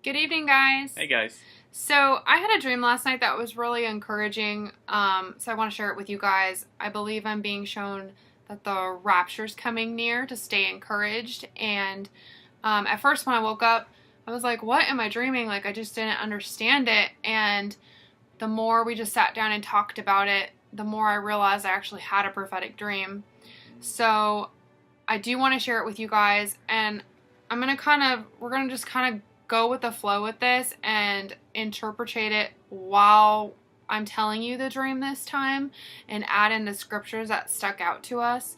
Good evening, guys. Hey guys. So I had a dream last night that was really encouraging. So I want to share it with you guys. I believe I'm being shown that the rapture's coming near to stay encouraged. And at first when I woke up, I was like, what am I dreaming? Like, I just didn't understand it. And the more we just sat down and talked about it, the more I realized I actually had a prophetic dream. So I do want to share it with you guys. And we're going to just kind of go with the flow with this and interpretate it while I'm telling you the dream this time and add in the scriptures that stuck out to us,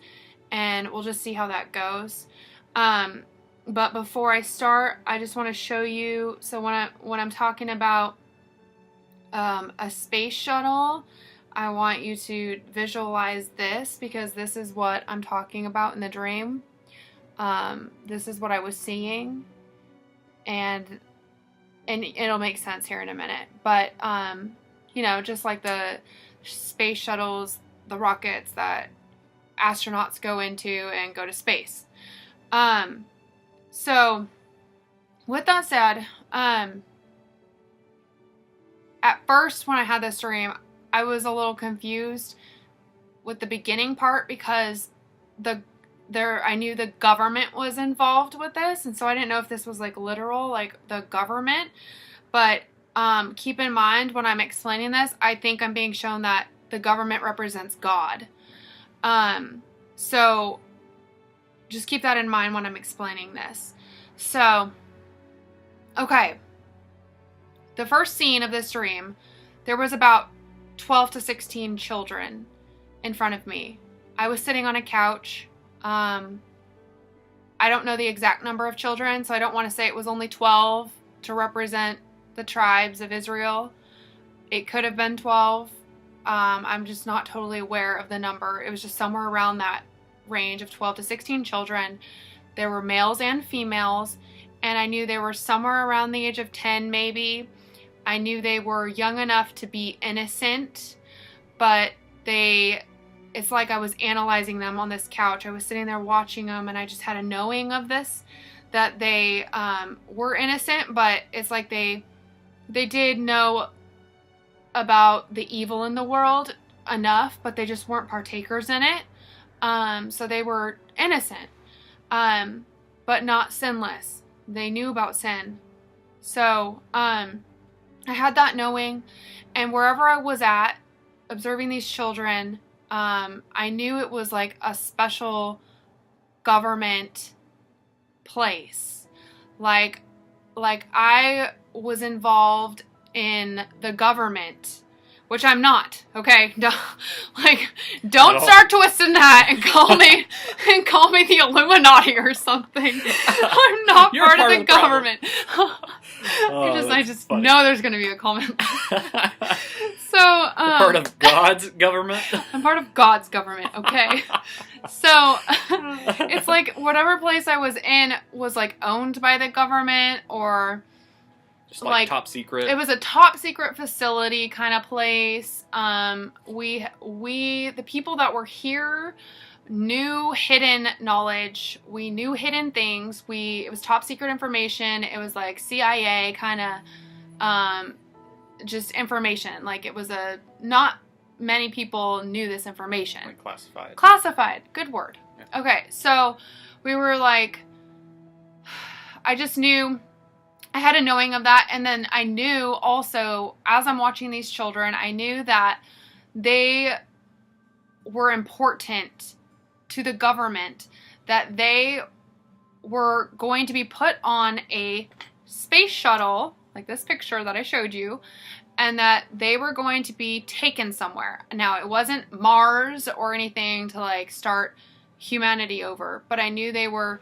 and we'll just see how that goes. But before I start, I just want to show you, so when I'm talking about a space shuttle, I want you to visualize this, because this is what I'm talking about in the dream. This is what I was seeing. And it'll make sense here in a minute. But, just like the space shuttles, the rockets that astronauts go into and go to space. So, with that said, at first when I had this dream, I was a little confused with the beginning part, because I knew the government was involved with this, and so I didn't know if this was like literal, like the government. But keep in mind when I'm explaining this, I think I'm being shown that the government represents God. So just keep that in mind when I'm explaining this. So, okay. The first scene of this dream, there was about 12 to 16 children in front of me. I was sitting on a couch. I don't know the exact number of children, so I don't want to say it was only 12 to represent the tribes of Israel. It could have been 12. I'm just not totally aware of the number. It was just somewhere around that range of 12 to 16 children. There were males and females, and I knew they were somewhere around the age of 10 maybe. I knew they were young enough to be innocent, but it's like I was analyzing them on this couch. I was sitting there watching them, and I just had a knowing of this, that they were innocent, but it's like they did know about the evil in the world enough, but they just weren't partakers in it. So they were innocent, but not sinless. They knew about sin. So I had that knowing, and wherever I was at, observing these children, I knew it was like a special government place. Like I was involved in the government, which I'm not, okay? Don't start twisting that and call me the Illuminati or something. I'm not part of the government. I just know there's going to be a comment. So, part of God's government? I'm part of God's government, okay? So, it's like whatever place I was in was like owned by the government, or just like top secret. It was a top secret facility kind of place. The people that were here knew hidden knowledge. We knew hidden things. It was top secret information. It was like CIA kind of, just information. Like, it was not many people knew this information. Like classified. Classified. Good word. Yeah. Okay. So we were like, I just knew, I had a knowing of that. And then I knew also, as I'm watching these children, I knew that they were important to the government, that they were going to be put on a space shuttle, like this picture that I showed you, and that they were going to be taken somewhere. Now, it wasn't Mars or anything to like start humanity over, but I knew they were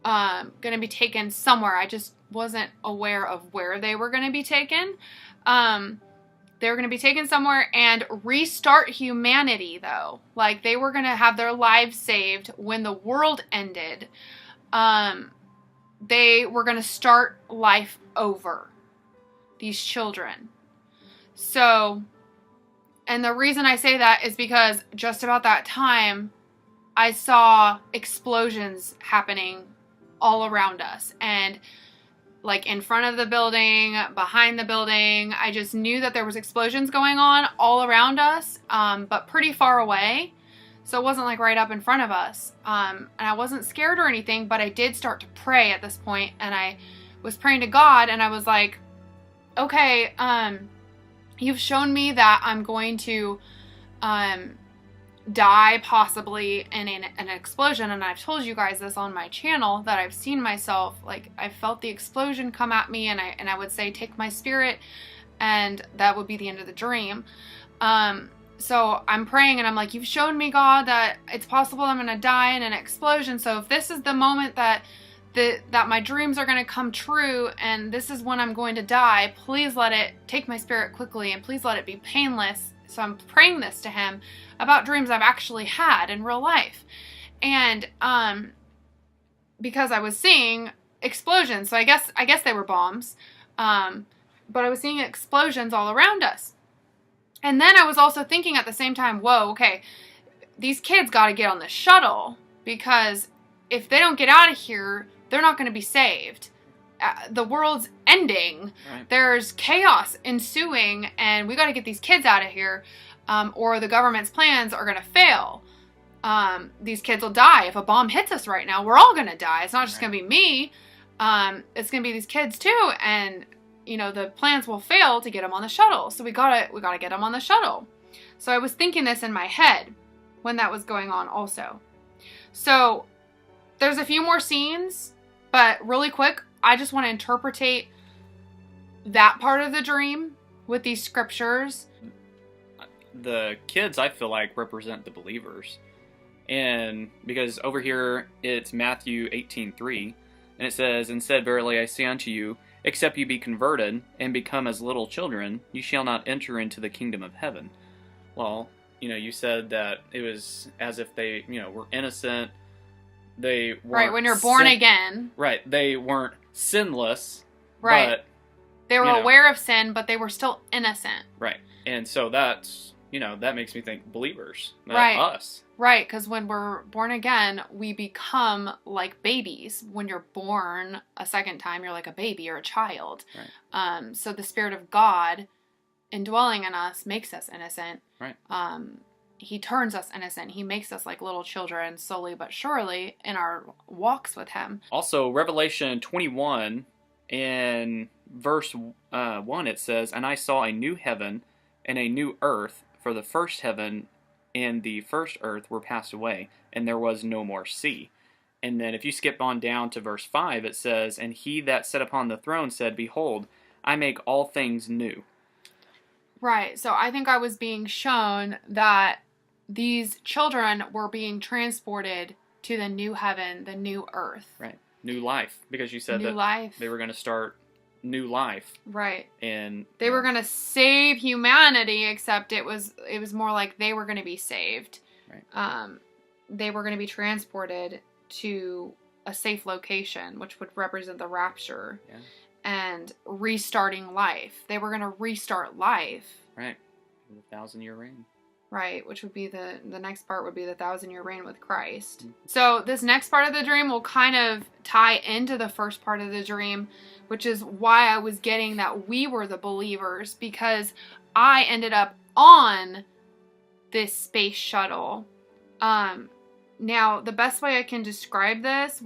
going to be taken somewhere. I just wasn't aware of where they were going to be taken. They were going to be taken somewhere and restart humanity, though. Like, they were going to have their lives saved when the world ended. They were going to start life over, these children. So, and the reason I say that is because just about that time, I saw explosions happening all around us. And like in front of the building, behind the building. I just knew that there was explosions going on all around us, but pretty far away. So it wasn't like right up in front of us. And I wasn't scared or anything, but I did start to pray at this point, and I was praying to God, and I was like, okay, you've shown me that I'm going to die possibly in an explosion, and I've told you guys this on my channel, that I've seen myself, like, I felt the explosion come at me, and I would say, take my spirit, and that would be the end of the dream. So I'm praying, and I'm like, you've shown me, God, that it's possible I'm gonna die in an explosion, so if this is the moment that my dreams are going to come true, and this is when I'm going to die, please let it take my spirit quickly, and please let it be painless. So I'm praying this to him about dreams I've actually had in real life. And because I was seeing explosions, so I guess they were bombs, but I was seeing explosions all around us. And then I was also thinking at the same time, whoa, okay, these kids got to get on the shuttle, because if they don't get out of here, they're not going to be saved. The world's ending. Right. There's chaos ensuing, and we got to get these kids out of here, or the government's plans are going to fail. These kids will die. If a bomb hits us right now, we're all going to die. It's not just going to be me. It's going to be these kids too, and you know, the plans will fail to get them on the shuttle. So we gotta get them on the shuttle. So I was thinking this in my head when that was going on also. So there's a few more scenes, but really quick, I just want to interpretate that part of the dream with these scriptures. The kids, I feel like, represent the believers. And because over here, it's Matthew 18:3, and it says, "And said, Verily I say unto you, except you be converted and become as little children, you shall not enter into the kingdom of heaven." Well, you know, you said that it was as if they, you know, were innocent. They weren't right, when you're born again. Right, they weren't sinless. Right. But, they were aware of sin, but they were still innocent. Right. And so that's, you know, that makes me think believers. Right. Us. Right, because when we're born again, we become like babies. When you're born a second time, you're like a baby or a child. Right. So the Spirit of God indwelling in us makes us innocent. Right. He turns us innocent. He makes us like little children slowly but surely in our walks with him. Also, Revelation 21 in verse 1, it says, "And I saw a new heaven and a new earth, for the first heaven and the first earth were passed away, and there was no more sea." And then if you skip on down to verse 5, it says, "And he that sat upon the throne said, Behold, I make all things new." Right. So I think I was being shown that these children were being transported to the new heaven, the new earth. Right. New life. Because you said new that life. They were going to start new life. Right. And they were going to save humanity, except it was more like they were going to be saved. Right. They were going to be transported to a safe location, which would represent the rapture. Yeah. And restarting life. They were going to restart life. Right. The 1,000-year reign. Right, which would be the next part would be the 1,000-year reign with Christ. Mm-hmm. So this next part of the dream will kind of tie into the first part of the dream, which is why I was getting that we were the believers, because I ended up on this space shuttle. Now, the best way I can describe this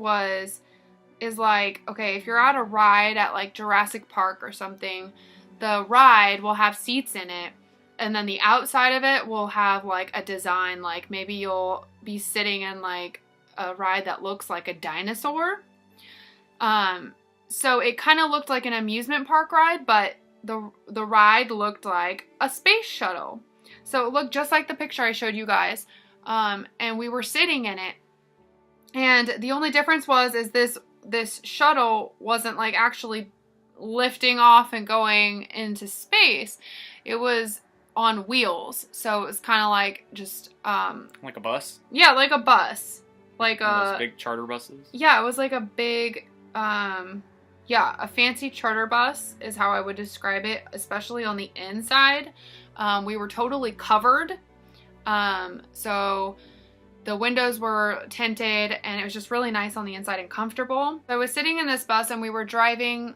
is like, okay, if you're at a ride at like Jurassic Park or something, the ride will have seats in it. And then the outside of it will have like a design, like maybe you'll be sitting in like a ride that looks like a dinosaur. So it kind of looked like an amusement park ride, but the ride looked like a space shuttle. So it looked just like the picture I showed you guys. And we were sitting in it. And the only difference is this shuttle wasn't like actually lifting off and going into space. It was on wheels, so it was kind of like just like a bus. Yeah, like a bus, like those big charter buses. Yeah, it was like a big, a fancy charter bus is how I would describe it, especially on the inside. We were totally covered, so the windows were tinted, and it was just really nice on the inside and comfortable. So I was sitting in this bus, and we were driving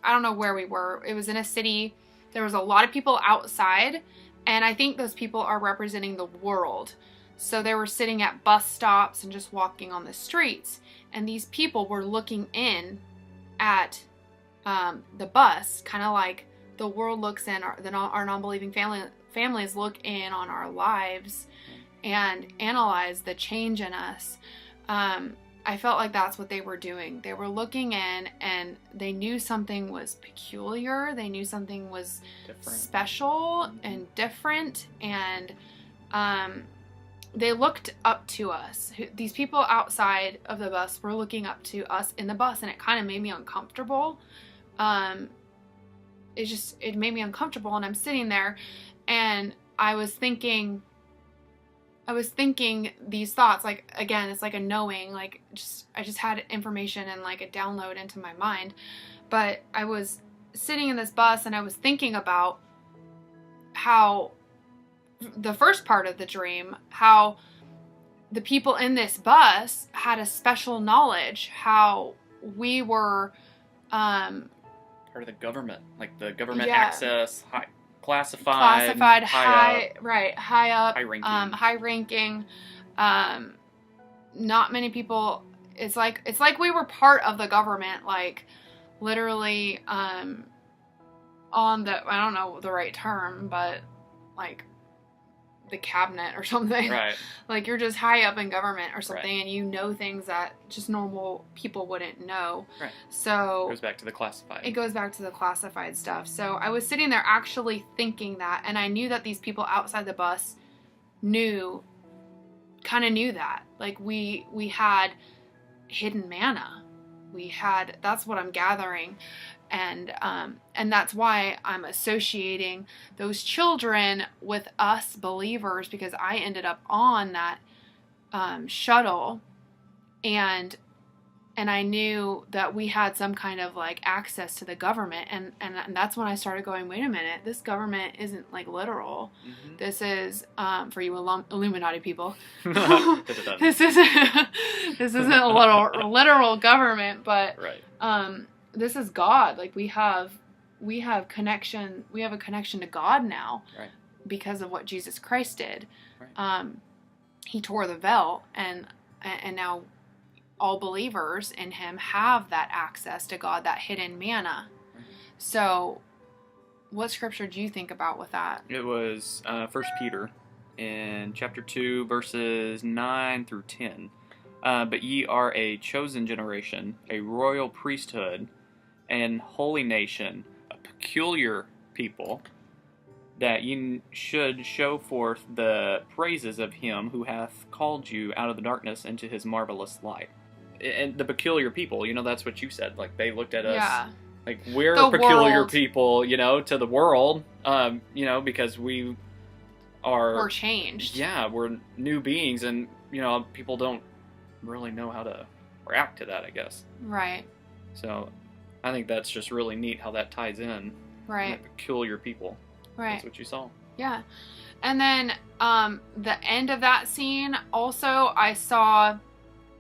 I don't know where we were. It was in a city. There was a lot of people outside, and I think those people are representing the world. So they were sitting at bus stops and just walking on the streets, and these people were looking in at the bus, kind of like the world looks in, our non-believing families look in on our lives and analyze the change in us. I felt like that's what they were doing. They were looking in, and they knew something was peculiar. They knew something was special and different, and they looked up to us. These people outside of the bus were looking up to us in the bus, and it kind of made me uncomfortable. It made me uncomfortable, and I'm sitting there, and I was thinking these thoughts, like, again, it's like a knowing, like, I just had information and like a download into my mind. But I was sitting in this bus, and I was thinking about how the first part of the dream, how the people in this bus had a special knowledge, how we were part of the government, like the government access, classified, high up, high ranking. Not many people. It's like we were part of the government, like literally on the, I don't know the right term, but like the cabinet or something. Right. Like you're just high up in government or something, right. And you know things that just normal people wouldn't know. Right. So it goes back to the classified. It goes back to the classified stuff. So I was sitting there actually thinking that, and I knew that these people outside the bus kind of knew that. Like we had hidden manna. That's what I'm gathering. And that's why I'm associating those children with us believers, because I ended up on that shuttle, and I knew that we had some kind of like access to the government, and that's when I started going, wait a minute, this government isn't like literal. Mm-hmm. This is for you Illuminati people. This isn't a literal government, but right. This is God. Like we have connection. We have a connection to God now, right, because of what Jesus Christ did. Right. He tore the veil, and now all believers in Him have that access to God, that hidden manna. Right. So, what scripture do you think about with that? It was 1 Peter in chapter 2, verses 9 through 10. But ye are a chosen generation, a royal priesthood, and holy nation, a peculiar people, that ye should show forth the praises of Him who hath called you out of the darkness into His marvelous light. And the peculiar people, that's what you said. Like, they looked at us, like, we're the peculiar world. People, to the world, because we're changed. Yeah, we're new beings, and, people don't really know how to react to that, I guess. Right. So I think that's just really neat how that ties in. Right. Peculiar people. Right. That's what you saw. Yeah. And then the end of that scene, also I saw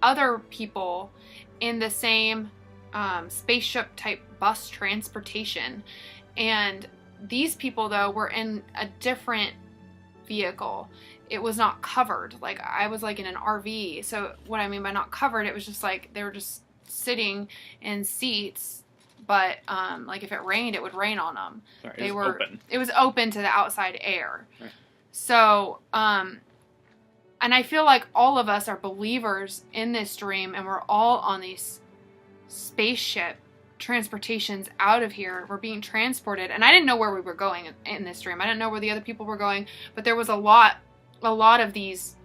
other people in the same spaceship type bus transportation. And these people, though, were in a different vehicle. It was not covered. Like, I was like in an RV. So what I mean by not covered, it was just like they were just sitting in seats, but like if it rained, it would rain on them. Sorry, open. It was open to the outside air. Right. So and I feel like all of us are believers in this dream, and we're all on these spaceship transportations out of here. We're being transported, and I didn't know where we were going in this dream. I didn't know where the other people were going, but there was a lot of these,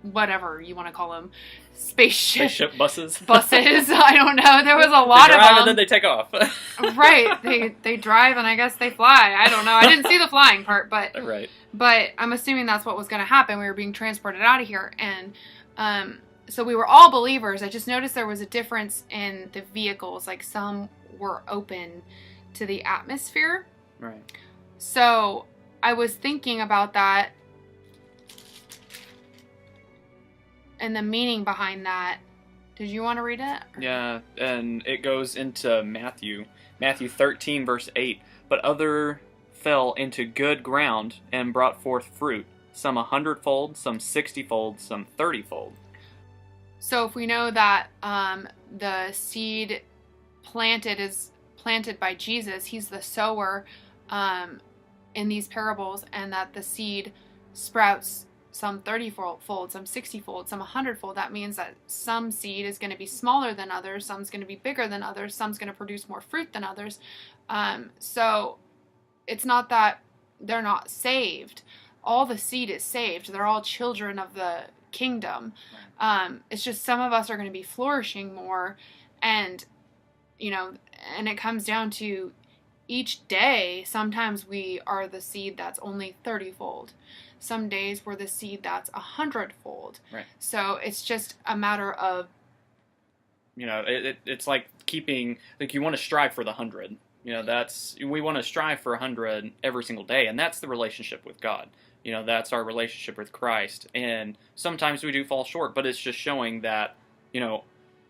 whatever you want to call them, spaceship buses. I don't know. There was a lot of them. And then they take off. Right. They drive, and I guess they fly. I don't know. I didn't see the flying part, but right. But I'm assuming that's what was going to happen. We were being transported out of here, and so we were all believers. I just noticed there was a difference in the vehicles. Like, some were open to the atmosphere. Right. So I was thinking about that and the meaning behind that, Did you want to read it? Yeah, and it goes into Matthew 13, verse 8. But other fell into good ground and brought forth fruit, some 100-fold, some 60-fold, some 30-fold. So if we know that the seed planted is planted by Jesus, he's the sower in these parables, and that the seed sprouts some 30-fold, some 60-fold, some 100-fold. That means that some seed is going to be smaller than others, some's going to be bigger than others, some's going to produce more fruit than others. So it's not that they're not saved. All the seed is saved. They're all children of the kingdom. It's just some of us are going to be flourishing more, and and it comes down to each day. Sometimes we are the seed that's only 30-fold. Some days we're the seed that's 100-fold. Right. So it's just a matter of, it's like keeping, like, you want to strive for the 100. We want to strive for 100 every single day, and that's the relationship with God. That's our relationship with Christ. And sometimes we do fall short, but it's just showing that,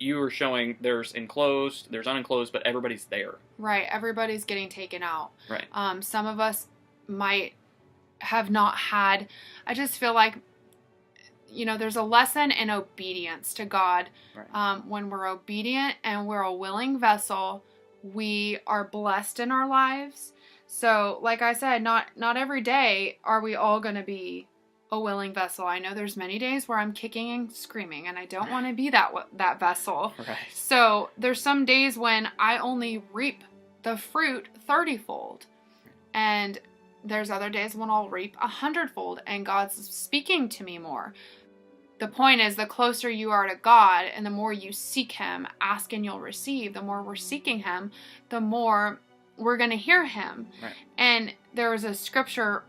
you are showing there's enclosed, there's unenclosed, but everybody's there. Right. Everybody's getting taken out. Right. Some of us might have not had, I just feel like, there's a lesson in obedience to God. Right. When we're obedient and we're a willing vessel, we are blessed in our lives. So, like I said, not every day are we all going to be a willing vessel. I know there's many days where I'm kicking and screaming, and I don't want to be that vessel. Right. So there's some days when I only reap the fruit 30-fold, and there's other days when I'll reap 100-fold, and God's speaking to me more. The point is, the closer you are to God, and the more you seek Him, ask and you'll receive. The more we're seeking Him, the more we're going to hear Him. Right. And there was a scripture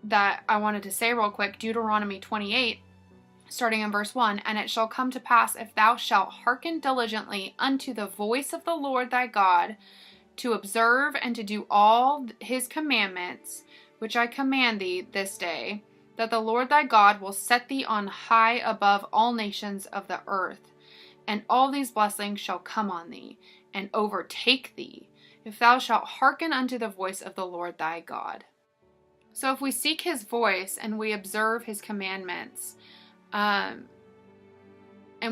that I wanted to say real quick, Deuteronomy 28, starting in verse 1. And it shall come to pass, if thou shalt hearken diligently unto the voice of the Lord thy God, to observe and to do all his commandments, which I command thee this day, that the Lord thy God will set thee on high above all nations of the earth, and all these blessings shall come on thee, and overtake thee, if thou shalt hearken unto the voice of the Lord thy God. So if we seek his voice and we observe his commandments, and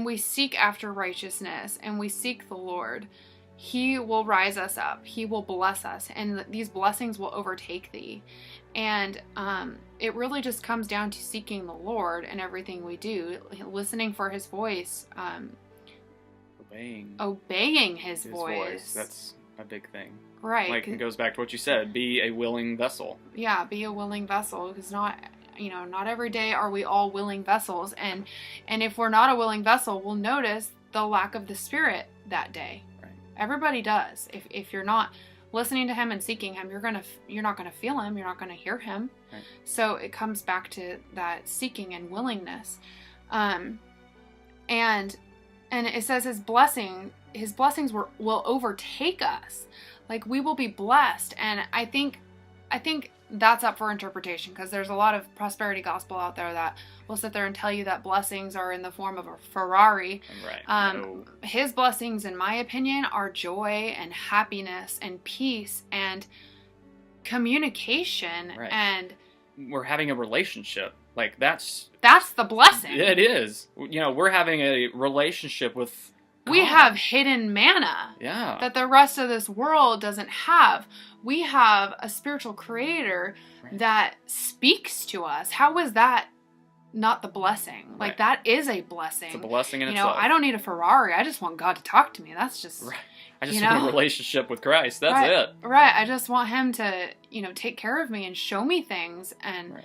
we seek after righteousness, and we seek the Lord, he will rise us up. He will bless us, and these blessings will overtake thee. And it really just comes down to seeking the Lord in everything we do, listening for his voice, obeying his voice. That's a big thing. Right. Like, it goes back to what you said, be a willing vessel. Yeah, be a willing vessel, because not every day are we all willing vessels. And if we're not a willing vessel, we'll notice the lack of the Spirit that day. Right. Everybody does. If you're not listening to him and seeking him, you're not gonna feel him. You're not gonna hear him. Right. So it comes back to that seeking and willingness. And it says his blessings will overtake us. Like, we will be blessed. And I think that's up for interpretation, because there's a lot of prosperity gospel out there that will sit there and tell you that blessings are in the form of a Ferrari. Right. His blessings, in my opinion, are joy and happiness and peace and communication. Right. And we're having a relationship. Like, that's the blessing. It is. We're having a relationship with God. We have hidden manna. Yeah. That the rest of this world doesn't have. We have a spiritual creator that speaks to us. How is that not the blessing? Like, that is a blessing. It's a blessing in itself. I don't need a Ferrari. I just want God to talk to me. That's just... Right. I just want a relationship with Christ. That's it. Right. I just want him to, take care of me and show me things. And,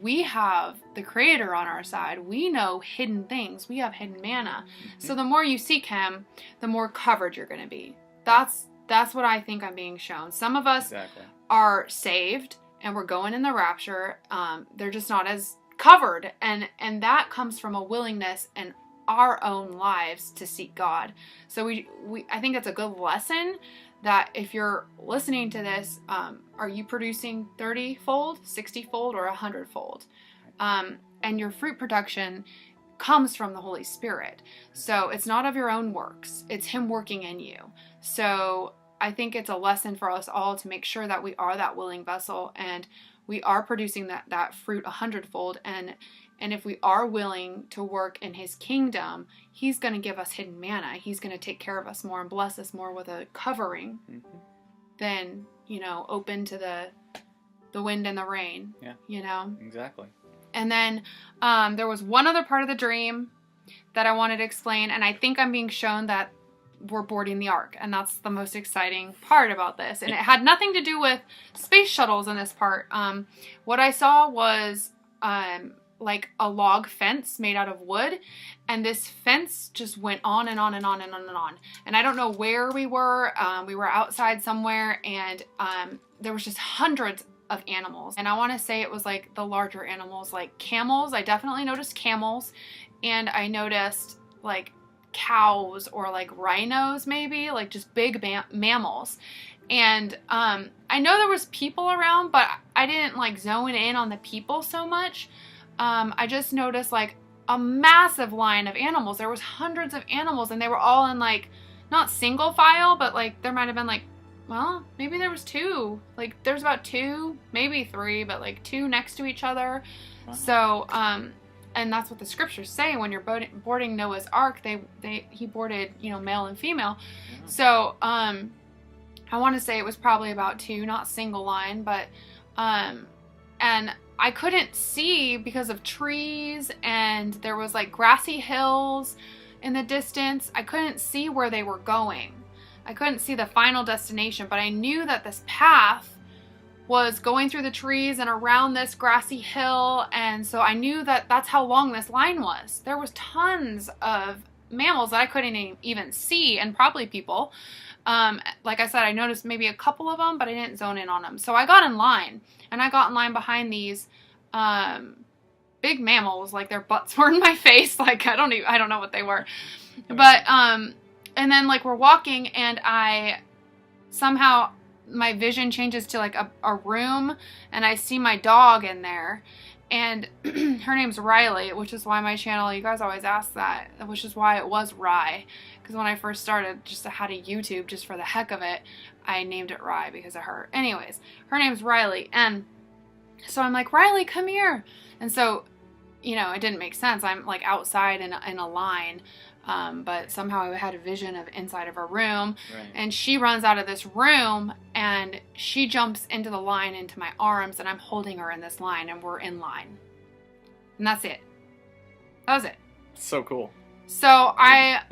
we have the Creator on our side. We know hidden things. We have hidden manna. Mm-hmm. So the more you seek him, the more covered you're going to be. That's what I think I'm being shown. Some of us are saved and we're going in the rapture. They're just not as covered. And that comes from a willingness in our own lives to seek God. So I think it's a good lesson that if you're listening to this, are you producing 30-fold, 60-fold, or 100-fold? And your fruit production comes from the Holy Spirit. So it's not of your own works. It's Him working in you. So I think it's a lesson for us all to make sure that we are that willing vessel and we are producing that fruit 100-fold. And if we are willing to work in His kingdom, He's going to give us hidden manna. He's going to take care of us more and bless us more with a covering than, open to the wind and the rain. Yeah. Exactly. And then there was one other part of the dream that I wanted to explain, and I think I'm being shown that we're boarding the ark, and that's the most exciting part about this. And it had nothing to do with space shuttles in this part. What I saw was like a log fence made out of wood, and this fence just went on and on and on and on and on. And I don't know where we were. We were outside somewhere, and there was just hundreds of animals. And I want to say it was like the larger animals, like camels. I definitely noticed camels, and I noticed like cows or like rhinos, maybe like just big mammals. And I know there was people around, but I didn't like zone in on the people so much. I just noticed like a massive line of animals. There was hundreds of animals, and they were all in like not single file, but like there might have been like, well, maybe there was two. Like there's about two, maybe three, but like two next to each other. Wow. So and that's what the scriptures say when you're boarding Noah's Ark. He boarded, male and female. Yeah. So I want to say it was probably about two, not single line, but and I couldn't see because of trees, and there was like grassy hills in the distance. I couldn't see where they were going. I couldn't see the final destination, but I knew that this path was going through the trees and around this grassy hill, and so I knew that that's how long this line was. There was tons of mammals that I couldn't even see, and probably people. Like I said, I noticed maybe a couple of them, but I didn't zone in on them. So I got in line, and I got in line behind these big mammals. Like their butts were in my face. Like I don't know what they were, but and then like we're walking, and somehow my vision changes to like a room, and I see my dog in there, and her name's Riley, which is why my channel, you guys always ask that, which is why it was Rye, because when I first started, just had a YouTube just for the heck of it, I named it Rye because of her. Anyways, her name's Riley, and so I'm like, Riley, come here. And so, it didn't make sense. I'm like outside in a line. But somehow I had a vision of inside of a room, right. And she runs out of this room, and she jumps into the line into my arms, and I'm holding her in this line, and we're in line. And that's it. That was it. So cool. So I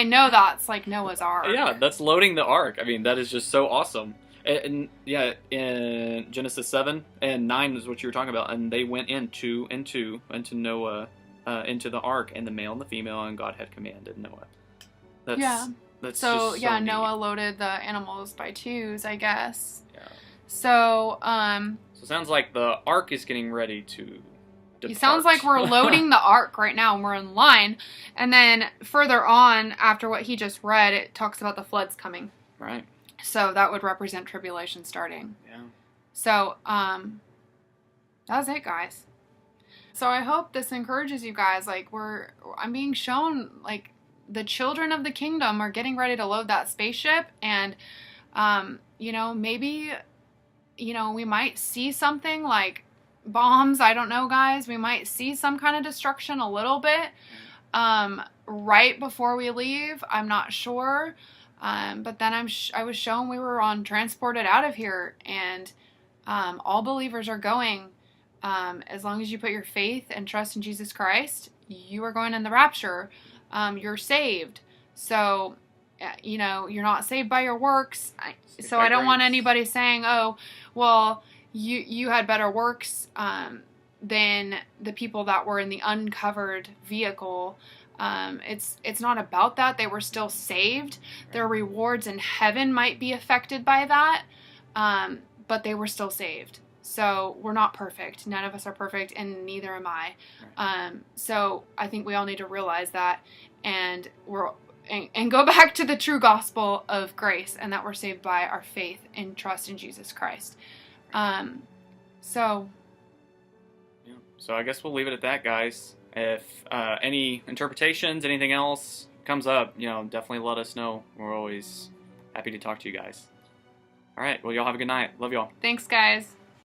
know that's like Noah's Ark. Yeah, that's loading the ark. I mean, that is just so awesome. And yeah, in Genesis 7 and 9 is what you were talking about, and they went into Noah. Into the ark, and the male and the female, and God had commanded Noah. That's so yeah, neat. Noah loaded the animals by twos, I guess. Yeah. So it sounds like the ark is getting ready to depart. It sounds like we're loading the ark right now, and we're in line. And then further on, after what he just read, it talks about the floods coming. Right. So that would represent tribulation starting. Yeah. So that was it, guys. So I hope this encourages you guys. Like I'm being shown like the children of the kingdom are getting ready to load that spaceship, and maybe we might see something like bombs. I don't know, guys. We might see some kind of destruction a little bit right before we leave. I'm not sure, but then I was shown we were transported out of here, and all believers are going. As long as you put your faith and trust in Jesus Christ, you are going in the rapture. You're saved. So, you're not saved by your works. So I don't want anybody saying, oh, well, you had better works than the people that were in the uncovered vehicle. It's not about that. They were still saved. Their rewards in heaven might be affected by that, but they were still saved. So we're not perfect. None of us are perfect, and neither am I. So I think we all need to realize that, and go back to the true gospel of grace, and that we're saved by our faith and trust in Jesus Christ. So I guess we'll leave it at that, guys. If any interpretations, anything else comes up, definitely let us know. We're always happy to talk to you guys. All right. Well, y'all have a good night. Love y'all. Thanks, guys.